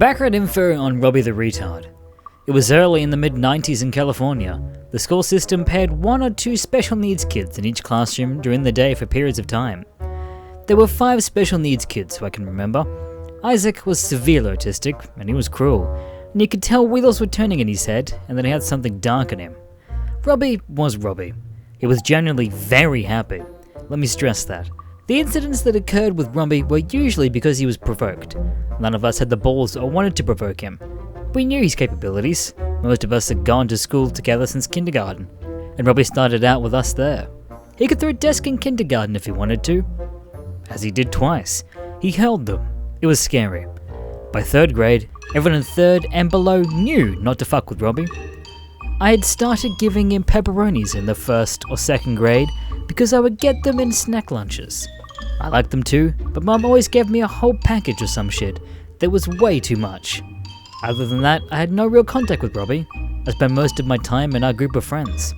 Background info on Robbie the retard. It was early in the mid-90s in California. The school system paired 1 or 2 special needs kids in each classroom during the day for periods of time. There were 5 special needs kids who I can remember. Isaac was severely autistic, and he was cruel, and you could tell wheels were turning in his head and that he had something dark in him. Robbie was Robbie. He was genuinely very happy. Let me stress that. The incidents that occurred with Robbie were usually because he was provoked. None of us had the balls or wanted to provoke him. We knew his capabilities. Most of us had gone to school together since kindergarten, and Robbie started out with us there. He could throw a desk in kindergarten if he wanted to, as he did twice. He held them. It was scary. By 3rd grade, everyone in 3rd and below knew not to fuck with Robbie. I had started giving him pepperonis in the 1st or 2nd grade because I would get them in snack lunches. I liked them too, but Mum always gave me a whole package or some shit that was way too much. Other than that, I had no real contact with Robbie. I spent most of my time in our group of friends.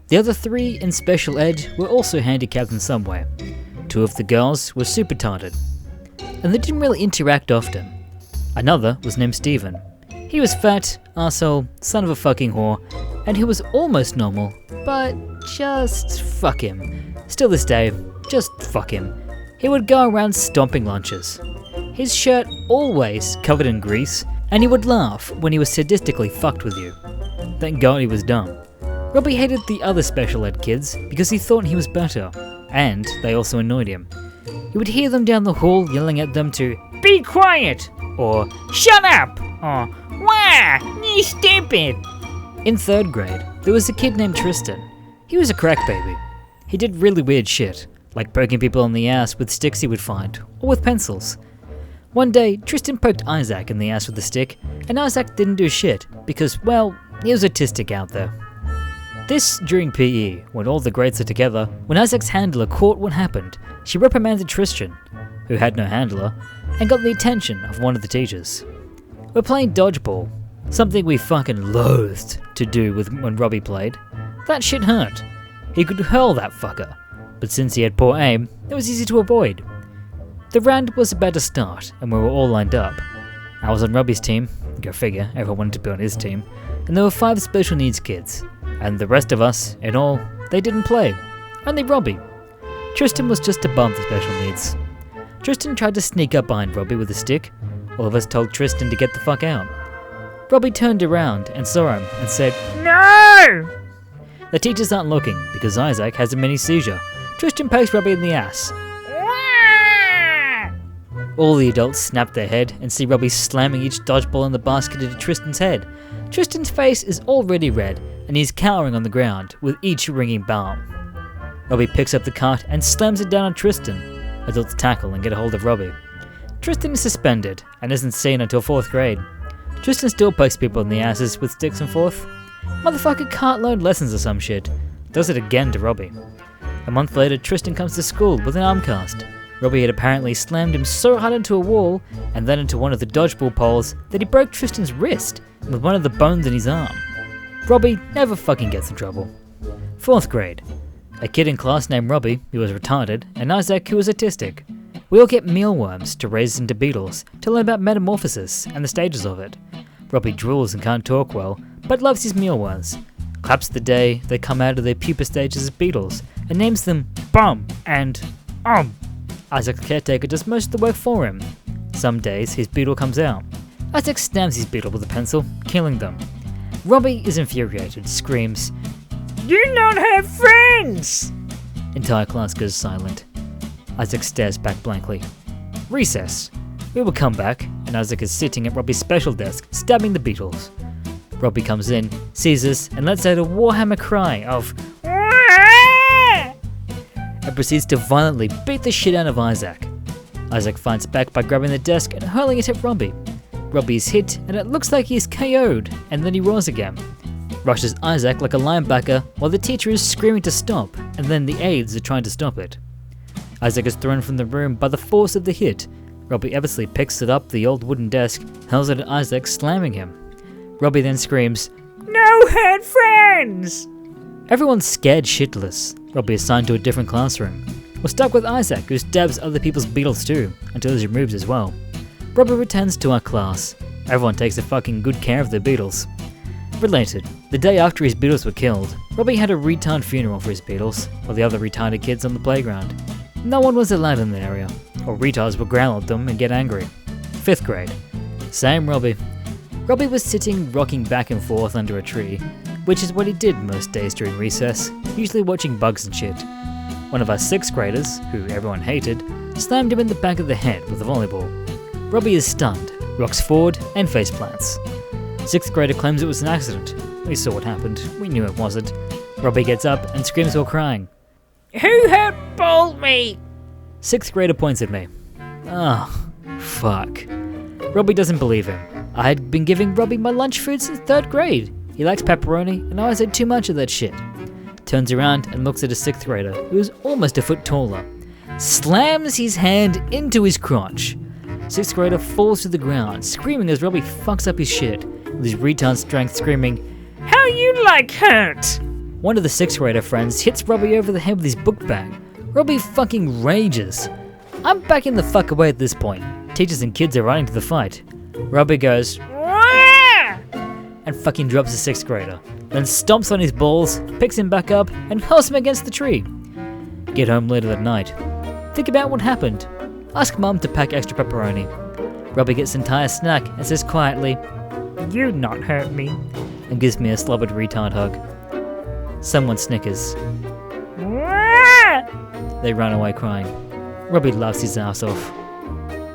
The other 3 in special ed were also handicapped in some way. 2 of the girls were super retarded, and they didn't really interact often. Another was named Steven. He was fat, arsehole, son of a fucking whore, and he was almost normal, but just fuck him. Still this day, just fuck him. He would go around stomping lunches. His shirt always covered in grease, and he would laugh when he was sadistically fucked with you. Thank God he was dumb. Robbie hated the other special ed kids because he thought he was better, and they also annoyed him. He would hear them down the hall yelling at them to be quiet, or shut up, or wah, you stupid. In 3rd grade, there was a kid named Tristan. He was a crack baby. He did really weird shit, like poking people on the ass with sticks he would find, or with pencils. One day, Tristan poked Isaac in the ass with a stick, and Isaac didn't do shit, because, well, he was autistic out there. This during PE, when all the grades are together. When Isaac's handler caught what happened, she reprimanded Tristan, who had no handler, and got the attention of one of the teachers. We're playing dodgeball, something we fucking loathed to do when Robbie played. That shit hurt. He could hurl that fucker, but since he had poor aim, it was easy to avoid. The round was about to start, and we were all lined up. I was on Robbie's team, go figure, everyone wanted to be on his team, and there were 5 special needs kids, and the rest of us, in all, they didn't play. Only Robbie. Tristan was just above the special needs. Tristan tried to sneak up behind Robbie with a stick. All of us told Tristan to get the fuck out. Robbie turned around and saw him and said, "No!" The teachers aren't looking because Isaac has a mini seizure. Tristan pokes Robbie in the ass. All the adults snap their head and see Robbie slamming each dodgeball in the basket into Tristan's head. Tristan's face is already red and he's cowering on the ground with each ringing balm. Robbie picks up the cart and slams it down on Tristan. Adults tackle and get a hold of Robbie. Tristan is suspended and isn't seen until 4th grade. Tristan still pokes people in the asses with sticks in 4th. Motherfucker can't learn lessons or some shit. Does it again to Robbie. A month later, Tristan comes to school with an arm cast. Robbie had apparently slammed him so hard into a wall and then into one of the dodgeball poles that he broke Tristan's wrist with one of the bones in his arm. Robbie never fucking gets in trouble. 4th grade. A kid in class named Robbie, who was retarded, and Isaac, who was autistic. We all get mealworms to raise into beetles to learn about metamorphosis and the stages of it. Robbie drools and can't talk well, but loves his mealworms. Claps the day they come out of their pupa stages as beetles and names them Bum and Isaac's caretaker does most of the work for him. Some days his beetle comes out. Isaac stabs his beetle with a pencil, killing them. Robbie is infuriated, screams, "You don't have friends!" Entire class goes silent. Isaac stares back blankly. Recess. We will come back, and Isaac is sitting at Robbie's special desk, stabbing the beetles. Robbie comes in, sees us, and lets out a warhammer cry of and proceeds to violently beat the shit out of Isaac. Isaac fights back by grabbing the desk and hurling it at Robbie. Robbie is hit, and it looks like he's KO'd, and then he roars again. Rushes Isaac like a linebacker while the teacher is screaming to stop, and then the aides are trying to stop it. Isaac is thrown from the room by the force of the hit. Robbie obviously picks it up the old wooden desk, hurls it at Isaac, slamming him. Robbie then screams, "No hurt friends!" Everyone's scared shitless. Robbie is assigned to a different classroom. We're stuck with Isaac, who stabs other people's beetles too, until he's removed as well. Robbie returns to our class. Everyone takes a fucking good care of their beetles. Related, the day after his beetles were killed, Robbie had a retard funeral for his beetles, while the other retarded kids on the playground. No one was allowed in the area, or retards would growl at them and get angry. 5th grade. Same Robbie. Robbie was sitting rocking back and forth under a tree, which is what he did most days during recess, usually watching bugs and shit. One of our 6th graders, who everyone hated, slammed him in the back of the head with a volleyball. Robbie is stunned, rocks forward, and face plants. 6th grader claims it was an accident. We saw what happened. We knew it wasn't. Robbie gets up and screams while crying. "Who hurt-balled me?" 6th grader points at me. Fuck. Robbie doesn't believe him. I had been giving Robbie my lunch food since 3rd grade. He likes pepperoni, and I always ate too much of that shit. Turns around and looks at a 6th grader, who is almost a foot taller. Slams his hand into his crotch. 6th grader falls to the ground, screaming as Robbie fucks up his shit, with his retard strength screaming, "How you like hurt?" One of the 6th grader friends hits Robbie over the head with his book bag. Robbie fucking rages. I'm backing the fuck away at this point. Teachers and kids are running to the fight. Robbie goes, "Wah!" and fucking drops the 6th grader, then stomps on his balls, picks him back up, and hurls him against the tree. Get home later that night. Think about what happened. Ask Mum to pack extra pepperoni. Robbie gets an entire snack and says quietly, "You not hurt me," and gives me a slobbered retard hug. Someone snickers. Wah! They run away crying. Robbie laughs his ass off.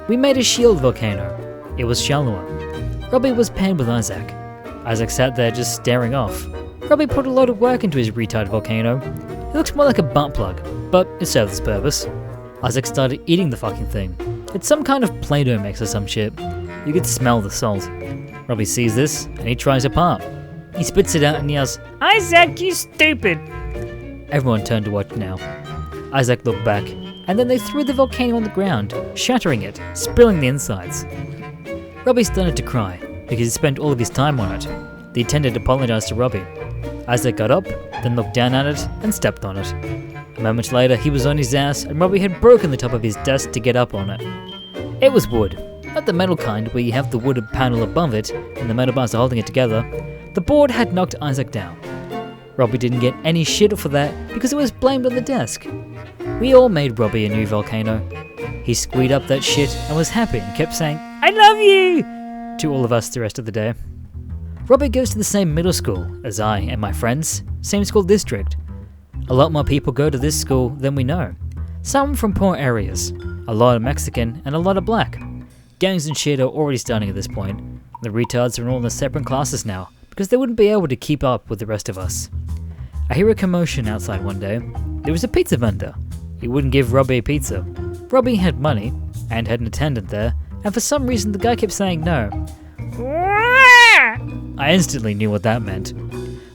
We made a shield volcano. It was shallower. Robbie was paired with Isaac. Isaac sat there just staring off. Robbie put a lot of work into his retard volcano. It looks more like a butt plug, but it served its purpose. Isaac started eating the fucking thing. It's some kind of Play-Doh mix or some shit. You could smell the salt. Robbie sees this, and he tries a part. He spits it out and yells, "Isaac, you stupid!" Everyone turned to watch now. Isaac looked back, and then they threw the volcano on the ground, shattering it, spilling the insides. Robbie started to cry, because he spent all of his time on it. The attendant apologized to Robbie. Isaac got up, then looked down at it, and stepped on it. A moment later, he was on his ass, and Robbie had broken the top of his desk to get up on it. It was wood, not the metal kind where you have the wood panel above it, and the metal bars are holding it together. The board had knocked Isaac down. Robbie didn't get any shit for that, because it was blamed on the desk. We all made Robbie a new volcano. He squeed up that shit and was happy and kept saying, "I love you!" to all of us the rest of the day. Robbie goes to the same middle school as I and my friends, same school district. A lot more people go to this school than we know. Some from poor areas, a lot of Mexican and a lot of black. Gangs and shit are already starting at this point. The retards are all in separate classes now, because they wouldn't be able to keep up with the rest of us. I hear a commotion outside one day. There was a pizza vendor. He wouldn't give Robbie a pizza. Robbie had money, and had an attendant there, and for some reason the guy kept saying no. I instantly knew what that meant.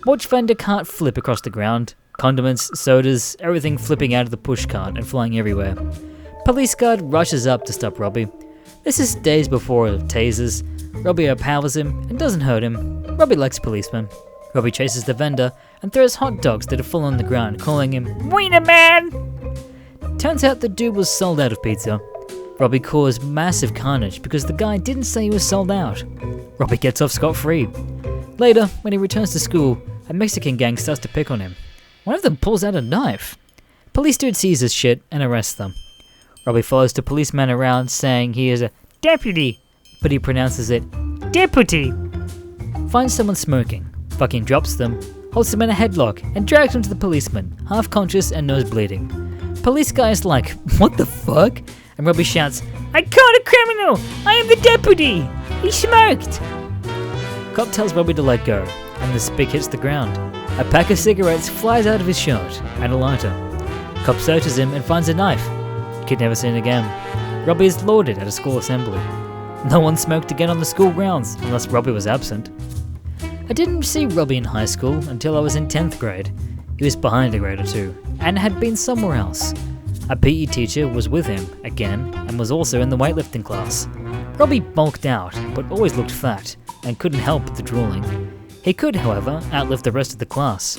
Watch vendor cart flip across the ground. Condiments, sodas, everything flipping out of the push cart and flying everywhere. Police guard rushes up to stop Robbie. This is days before tasers. Robbie overpowers him and doesn't hurt him. Robbie likes policemen. Robbie chases the vendor and throws hot dogs that have fallen on the ground, calling him "Wiener Man!" Turns out the dude was sold out of pizza. Robbie caused massive carnage because the guy didn't say he was sold out. Robbie gets off scot-free. Later, when he returns to school, a Mexican gang starts to pick on him. One of them pulls out a knife. Police dude sees this shit and arrests them. Robbie follows the policeman around saying he is a deputy, but he pronounces it deputy. Finds someone smoking, fucking drops them, holds them in a headlock, and drags them to the policeman, half conscious and nose bleeding. Police guy is like, "What the fuck?" And Robbie shouts, "I caught a criminal! I am the deputy! He smoked!" Cop tells Robbie to let go, and the spick hits the ground. A pack of cigarettes flies out of his shirt, and a lighter. Cop searches him and finds a knife. Kid never seen again. Robbie is lauded at a school assembly. No one smoked again on the school grounds, unless Robbie was absent. I didn't see Robbie in high school until I was in 10th grade. He was behind a grade or two, and had been somewhere else. A PE teacher was with him, again, and was also in the weightlifting class. Robbie bulked out, but always looked fat, and couldn't help with the drooling. He could, however, outlift the rest of the class.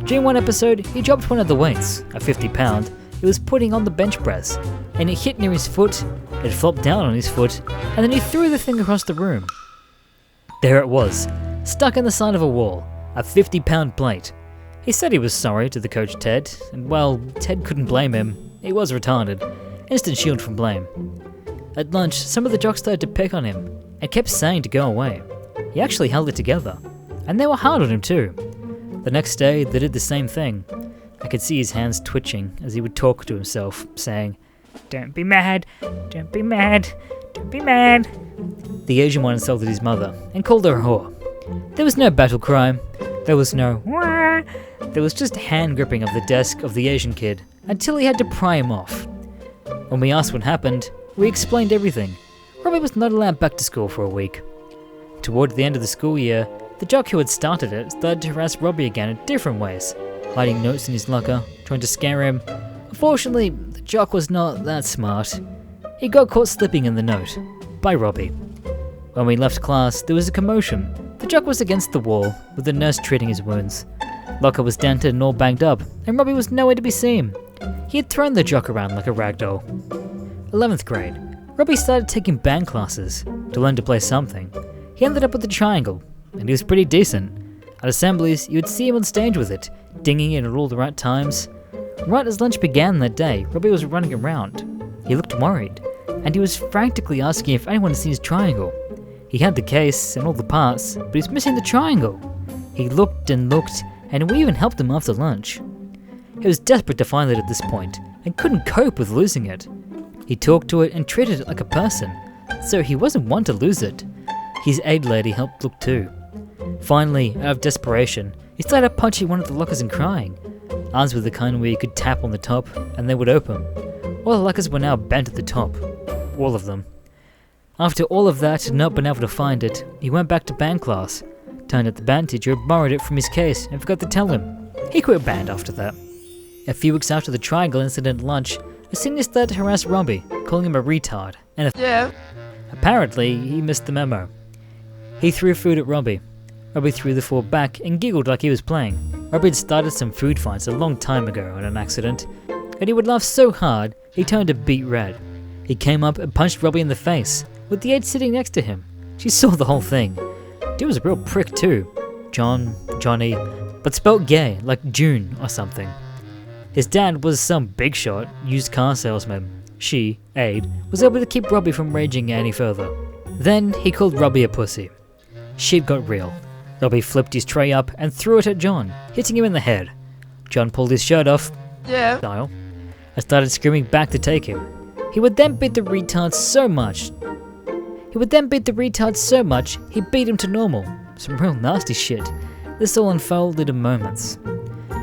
During one episode, he dropped one of the weights, a 50-pound, he was putting on the bench press, and it hit near his foot, it flopped down on his foot, and then he threw the thing across the room. There it was, stuck in the side of a wall, a 50-pound plate. He said he was sorry to the coach Ted, and well, Ted couldn't blame him. He was retarded. Instant shield from blame. At lunch, some of the jocks started to pick on him, and kept saying to go away. He actually held it together, and they were hard on him too. The next day, they did the same thing. I could see his hands twitching as he would talk to himself, saying, "Don't be mad, don't be mad, don't be mad." The Asian one insulted his mother, and called her a whore. There was no battle cry, there was no wah, there was just hand gripping of the desk of the Asian kid, until he had to pry him off. When we asked what happened, we explained everything. Robbie was not allowed back to school for a week. Toward the end of the school year, the jock who had started it started to harass Robbie again in different ways, hiding notes in his locker, trying to scare him. Unfortunately, the jock was not that smart. He got caught slipping in the note, by Robbie. When we left class, there was a commotion. The jock was against the wall, with the nurse treating his wounds. Locker was dented and all banged up, and Robbie was nowhere to be seen. He had thrown the jock around like a rag doll. 11th grade, Robbie started taking band classes to learn to play something. He ended up with the triangle, and he was pretty decent. At assemblies, you would see him on stage with it, dinging it at all the right times. Right as lunch began that day, Robbie was running around. He looked worried, and he was frantically asking if anyone had seen his triangle. He had the case and all the parts, but he was missing the triangle. He looked and looked, and we even helped him after lunch. He was desperate to find it at this point, and couldn't cope with losing it. He talked to it and treated it like a person, so he wasn't one to lose it. His aide lady helped look too. Finally, out of desperation, he started punching one of the lockers and crying. Ours were the kind where you could tap on the top, and they would open. All the lockers were now bent at the top. All of them. After all of that and not being able to find it, he went back to band class. Turned out the band teacher borrowed it from his case and forgot to tell him. He quit band after that. A few weeks after the triangle incident at lunch, a senior started to harass Robbie, calling him a retard, and apparently he missed the memo. He threw food at Robbie. Robbie threw the food back and giggled like he was playing. Robbie had started some food fights a long time ago on an accident, and he would laugh so hard he turned a beet red. He came up and punched Robbie in the face, with the aide sitting next to him. She saw the whole thing. Dude was a real prick too. Johnny, but spelt gay, like June or something. His dad was some big shot, used car salesman. She, aide, was able to keep Robbie from raging any further. Then he called Robbie a pussy. Shit got real. Robbie flipped his tray up and threw it at John, hitting him in the head. John pulled his shirt off, style, and started screaming back to take him. He would then beat the retard so much he beat him to normal. Some real nasty shit. This all unfolded in moments.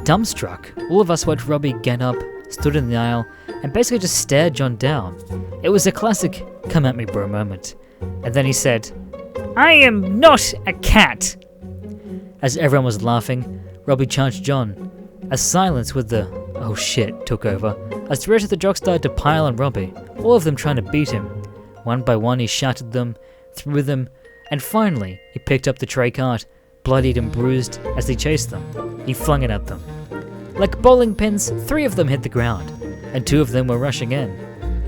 Dumbstruck, all of us watched Robbie get up, stood in the aisle, and basically just stared John down. It was a classic come at me bro moment. And then he said, "I am not a cat." As everyone was laughing, Robbie charged John. As silence with the "oh shit" took over, as the rest of the jocks started to pile on Robbie, all of them trying to beat him. One by one he shattered them, threw them, and finally he picked up the tray cart, bloodied and bruised as he chased them. He flung it at them. Like bowling pins, 3 of them hit the ground, and 2 of them were rushing in.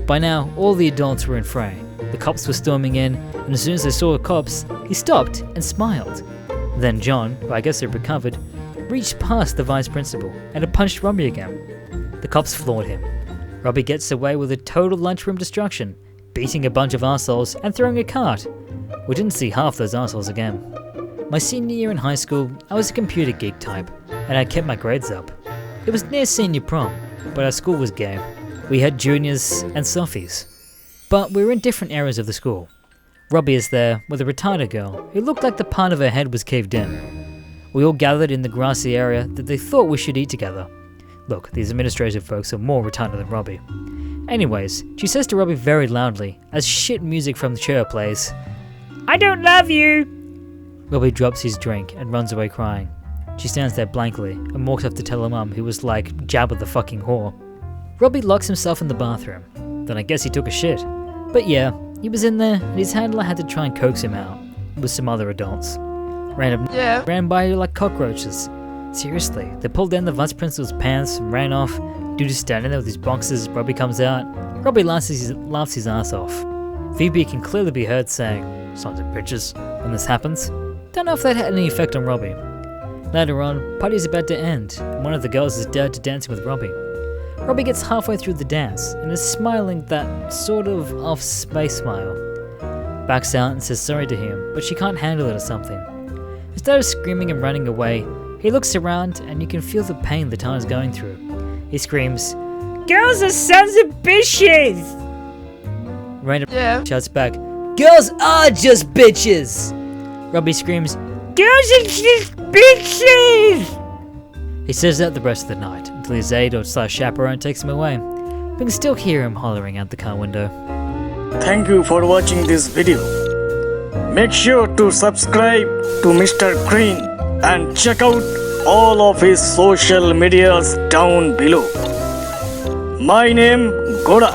By now, all the adults were in fray. The cops were storming in, and as soon as they saw the cops, he stopped and smiled. Then John, who I guess had recovered, reached past the vice principal and had punched Robbie again. The cops floored him. Robbie gets away with a total lunchroom destruction, beating a bunch of arseholes and throwing a cart. We didn't see half those arseholes again. My senior year in high school, I was a computer geek type, and I kept my grades up. It was near senior prom, but our school was gay. We had juniors and sophies. But we were in different areas of the school. Robbie is there with a retarded girl who looked like the part of her head was caved in. We all gathered in the grassy area that they thought we should eat together. Look, these administrative folks are more retarded than Robbie. Anyways, she says to Robbie very loudly, as shit music from the chair plays, "I don't love you!" Robbie drops his drink and runs away crying. She stands there blankly and walks up to tell her mum, who was like, "Jabba the fucking whore." Robbie locks himself in the bathroom. Then I guess he took a shit. But yeah, he was in there and his handler had to try and coax him out, with some other adults. Ran by like cockroaches. Seriously, they pulled down the vice principal's pants and ran off. Dude is standing there with his boxes. Robbie comes out. Robbie laughs his ass off. Phoebe can clearly be heard saying, "Sons of bitches," when this happens. Don't know if that had any effect on Robbie. Later on, party's about to end, and one of the girls is dared to dancing with Robbie. Robbie gets halfway through the dance, and is smiling that sort of off-space smile. Backs out and says sorry to him, but she can't handle it or something. Instead of screaming and running away, he looks around and you can feel the pain the Tana's going through. He screams, "Girls are sons of bitches!" Random shouts back, "Girls are just bitches!" Robbie screams, "Girls are just bitches!" He says that the rest of the night, until his aide or chaperone takes him away. We can still hear him hollering out the car window. Thank you for watching this video. Make sure to subscribe to Mr. Green and check out all of his social medias down below. My name Goda.